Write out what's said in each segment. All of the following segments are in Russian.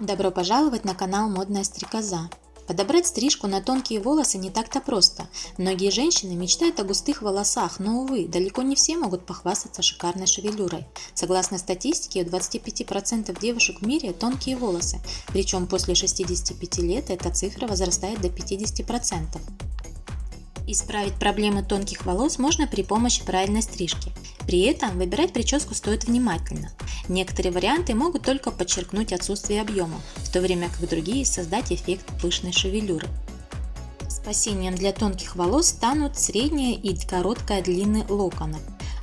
Добро пожаловать на канал Модная стрекоза. Подобрать стрижку на тонкие волосы не так-то просто. Многие женщины мечтают о густых волосах, но, увы, далеко не все могут похвастаться шикарной шевелюрой. Согласно статистике, у 25% девушек в мире тонкие волосы, причем после 65 лет эта цифра возрастает до 50%. Исправить проблему тонких волос можно при помощи правильной стрижки. При этом выбирать прическу стоит внимательно. Некоторые варианты могут только подчеркнуть отсутствие объема, в то время как другие создать эффект пышной шевелюры. Спасением для тонких волос станут средняя и короткая длины локонов.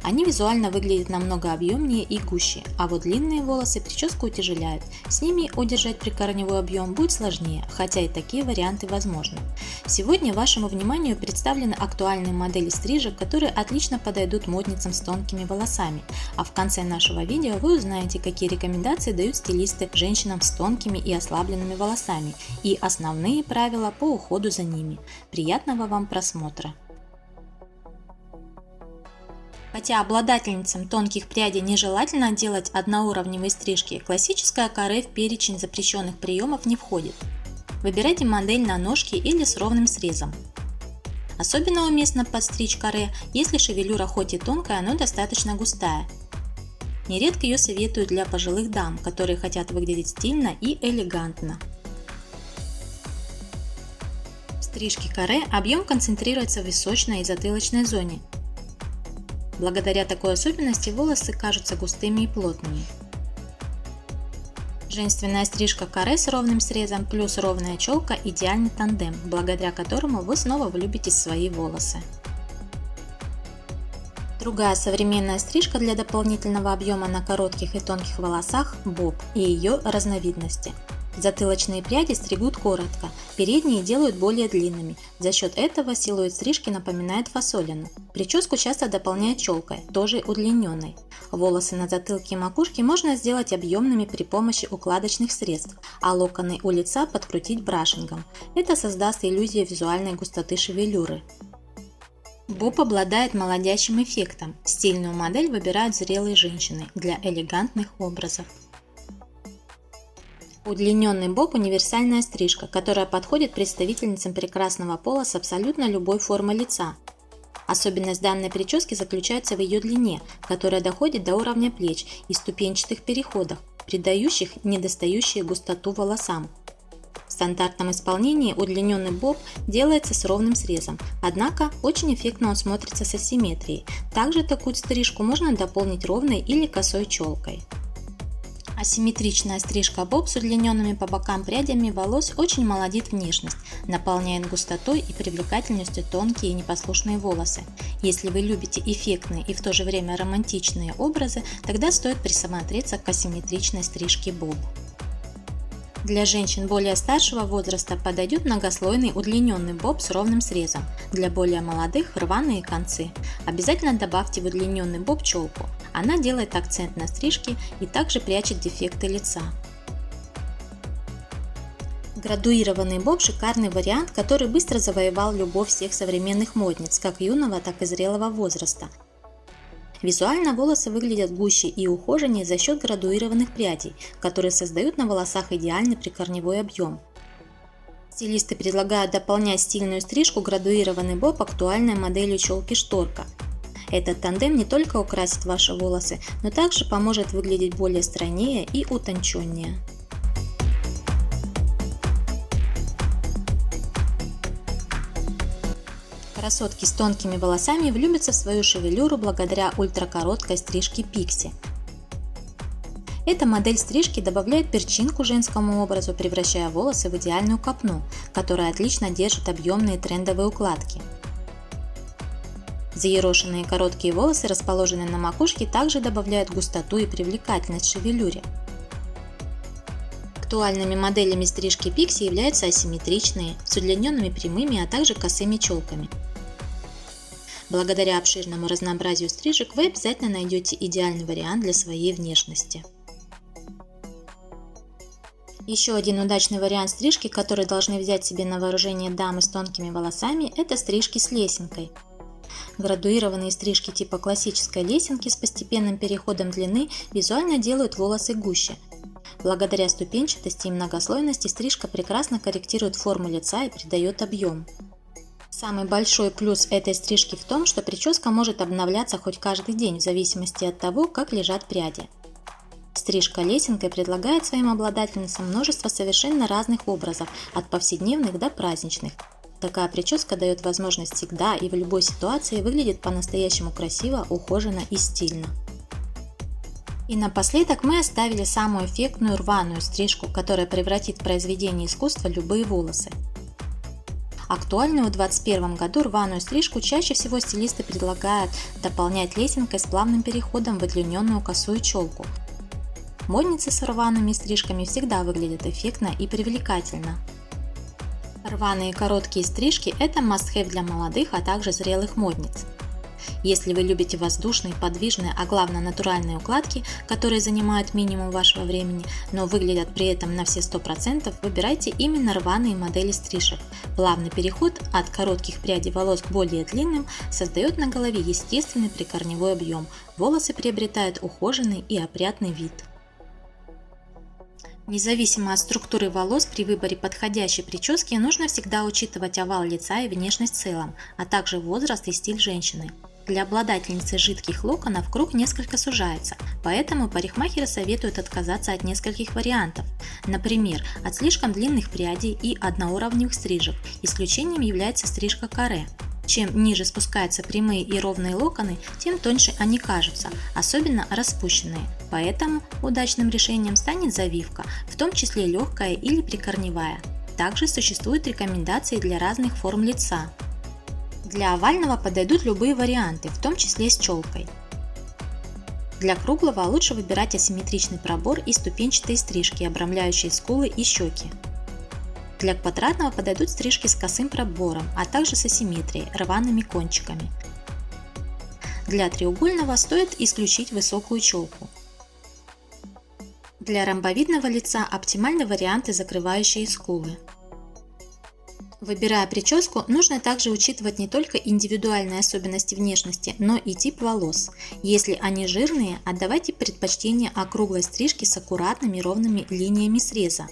Они визуально выглядят намного объемнее и гуще, а вот длинные волосы прическу утяжеляют. С ними удержать прикорневой объем будет сложнее, хотя и такие варианты возможны. Сегодня вашему вниманию представлены актуальные модели стрижек, которые отлично подойдут модницам с тонкими волосами. А в конце нашего видео вы узнаете, какие рекомендации дают стилисты женщинам с тонкими и ослабленными волосами и основные правила по уходу за ними. Приятного вам просмотра! Хотя обладательницам тонких прядей нежелательно делать одноуровневые стрижки, классическая каре в перечень запрещенных приемов не входит. Выбирайте модель на ножке или с ровным срезом. Особенно уместно подстричь каре, если шевелюра хоть и тонкая, но достаточно густая. Нередко ее советуют для пожилых дам, которые хотят выглядеть стильно и элегантно. В стрижке каре объем концентрируется в височной и затылочной зоне. Благодаря такой особенности волосы кажутся густыми и плотными. Женственная стрижка каре с ровным срезом плюс ровная челка – идеальный тандем, благодаря которому вы снова влюбитесь в свои волосы. Другая современная стрижка для дополнительного объема на коротких и тонких волосах – боб и ее разновидности. Затылочные пряди стригут коротко, передние делают более длинными. За счет этого силуэт стрижки напоминает фасолину. Прическу часто дополняют челкой, тоже удлиненной. Волосы на затылке и макушке можно сделать объемными при помощи укладочных средств, а локоны у лица подкрутить брашингом. Это создаст иллюзию визуальной густоты шевелюры. Боб обладает молодящим эффектом. Стильную модель выбирают зрелые женщины для элегантных образов. Удлиненный боб – универсальная стрижка, которая подходит представительницам прекрасного пола с абсолютно любой формой лица. Особенность данной прически заключается в ее длине, которая доходит до уровня плеч и ступенчатых переходах, придающих недостающую густоту волосам. В стандартном исполнении удлиненный боб делается с ровным срезом, однако очень эффектно он смотрится с асимметрией. Также такую стрижку можно дополнить ровной или косой челкой. Асимметричная стрижка боб с удлиненными по бокам прядями волос очень молодит внешность, наполняет густотой и привлекательностью тонкие и непослушные волосы. Если вы любите эффектные и в то же время романтичные образы, тогда стоит присмотреться к асимметричной стрижке боб. Для женщин более старшего возраста подойдет многослойный удлиненный боб с ровным срезом, для более молодых – рваные концы. Обязательно добавьте в удлиненный боб челку, она делает акцент на стрижке и также прячет дефекты лица. Градуированный боб – шикарный вариант, который быстро завоевал любовь всех современных модниц, как юного, так и зрелого возраста. Визуально волосы выглядят гуще и ухоженнее за счет градуированных прядей, которые создают на волосах идеальный прикорневой объем. Стилисты предлагают дополнять стильную стрижку градуированный боб актуальной моделью челки шторка. Этот тандем не только украсит ваши волосы, но также поможет выглядеть более стройнее и утонченнее. Красотки с тонкими волосами влюбятся в свою шевелюру благодаря ультракороткой стрижке пикси. Эта модель стрижки добавляет перчинку женскому образу, превращая волосы в идеальную копну, которая отлично держит объемные трендовые укладки. Взъерошенные короткие волосы, расположенные на макушке, также добавляют густоту и привлекательность шевелюре. Актуальными моделями стрижки пикси являются асимметричные, с удлиненными прямыми, а также косыми челками. Благодаря обширному разнообразию стрижек вы обязательно найдете идеальный вариант для своей внешности. Еще один удачный вариант стрижки, который должны взять себе на вооружение дамы с тонкими волосами, это стрижки с лесенкой. Градуированные стрижки типа классической лесенки с постепенным переходом длины визуально делают волосы гуще. Благодаря ступенчатости и многослойности стрижка прекрасно корректирует форму лица и придает объем. Самый большой плюс этой стрижки в том, что прическа может обновляться хоть каждый день в зависимости от того, как лежат пряди. Стрижка лесенкой предлагает своим обладательницам множество совершенно разных образов, от повседневных до праздничных. Такая прическа дает возможность всегда и в любой ситуации выглядеть по-настоящему красиво, ухоженно и стильно. И напоследок мы оставили самую эффектную рваную стрижку, которая превратит в произведение искусства любые волосы. Актуальную в 2021 году рваную стрижку чаще всего стилисты предлагают дополнять лесенкой с плавным переходом в удлиненную косую челку. Модницы с рваными стрижками всегда выглядят эффектно и привлекательно. Рваные короткие стрижки – это must-have для молодых, а также зрелых модниц. Если вы любите воздушные, подвижные, а главное натуральные укладки, которые занимают минимум вашего времени, но выглядят при этом на все 100%, выбирайте именно рваные модели стрижек. Плавный переход от коротких прядей волос к более длинным создает на голове естественный прикорневой объем, волосы приобретают ухоженный и опрятный вид. Независимо от структуры волос, при выборе подходящей прически нужно всегда учитывать овал лица и внешность в целом, а также возраст и стиль женщины. Для обладательницы жидких локонов круг несколько сужается, поэтому парикмахеры советуют отказаться от нескольких вариантов. Например, от слишком длинных прядей и одноуровневых стрижек. Исключением является стрижка каре. Чем ниже спускаются прямые и ровные локоны, тем тоньше они кажутся, особенно распущенные. Поэтому удачным решением станет завивка, в том числе легкая или прикорневая. Также существуют рекомендации для разных форм лица. Для овального подойдут любые варианты, в том числе с челкой. Для круглого лучше выбирать асимметричный пробор и ступенчатые стрижки, обрамляющие скулы и щеки. Для квадратного подойдут стрижки с косым пробором, а также с асимметрией, рваными кончиками. Для треугольного стоит исключить высокую челку. Для ромбовидного лица оптимальны варианты, закрывающие скулы. Выбирая прическу, нужно также учитывать не только индивидуальные особенности внешности, но и тип волос. Если они жирные, отдавайте предпочтение округлой стрижке с аккуратными ровными линиями среза.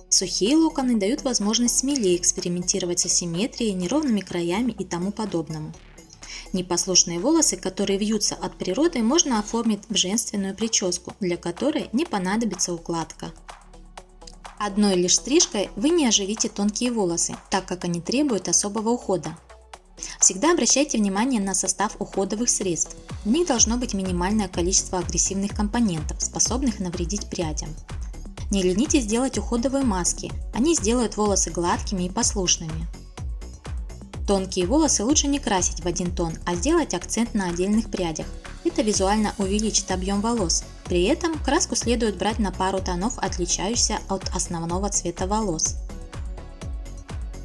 Сухие локоны дают возможность смелее экспериментировать с асимметрией, неровными краями и тому подобному. Непослушные волосы, которые вьются от природы, можно оформить в женственную прическу, для которой не понадобится укладка. Одной лишь стрижкой вы не оживите тонкие волосы, так как они требуют особого ухода. Всегда обращайте внимание на состав уходовых средств. В них должно быть минимальное количество агрессивных компонентов, способных навредить прядям. Не ленитесь делать уходовые маски, они сделают волосы гладкими и послушными. Тонкие волосы лучше не красить в один тон, а сделать акцент на отдельных прядях. Это визуально увеличит объем волос. При этом краску следует брать на пару тонов, отличающихся от основного цвета волос.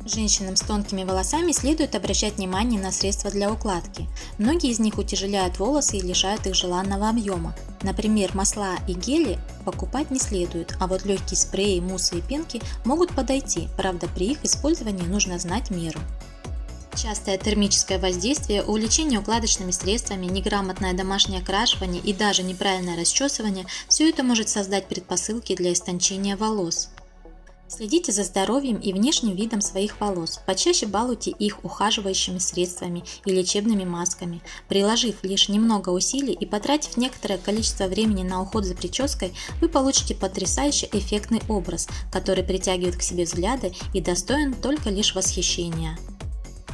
Женщинам с тонкими волосами следует обращать внимание на средства для укладки. Многие из них утяжеляют волосы и лишают их желанного объема. Например, масла и гели покупать не следует, а вот легкие спреи, муссы и пенки могут подойти, правда при их использовании нужно знать меру. Частое термическое воздействие, увлечение укладочными средствами, неграмотное домашнее окрашивание и даже неправильное расчесывание – все это может создать предпосылки для истончения волос. Следите за здоровьем и внешним видом своих волос, почаще балуйте их ухаживающими средствами и лечебными масками. Приложив лишь немного усилий и потратив некоторое количество времени на уход за прической, вы получите потрясающе эффектный образ, который притягивает к себе взгляды и достоин только лишь восхищения.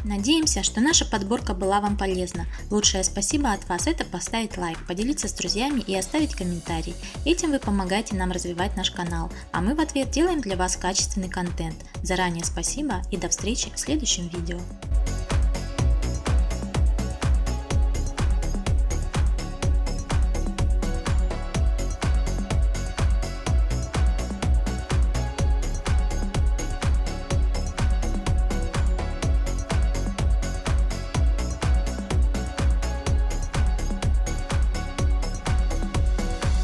Надеемся, что наша подборка была вам полезна. Лучшее спасибо от вас – это поставить лайк, поделиться с друзьями и оставить комментарий. Этим вы помогаете нам развивать наш канал, а мы в ответ делаем для вас качественный контент. Заранее спасибо и до встречи в следующем видео.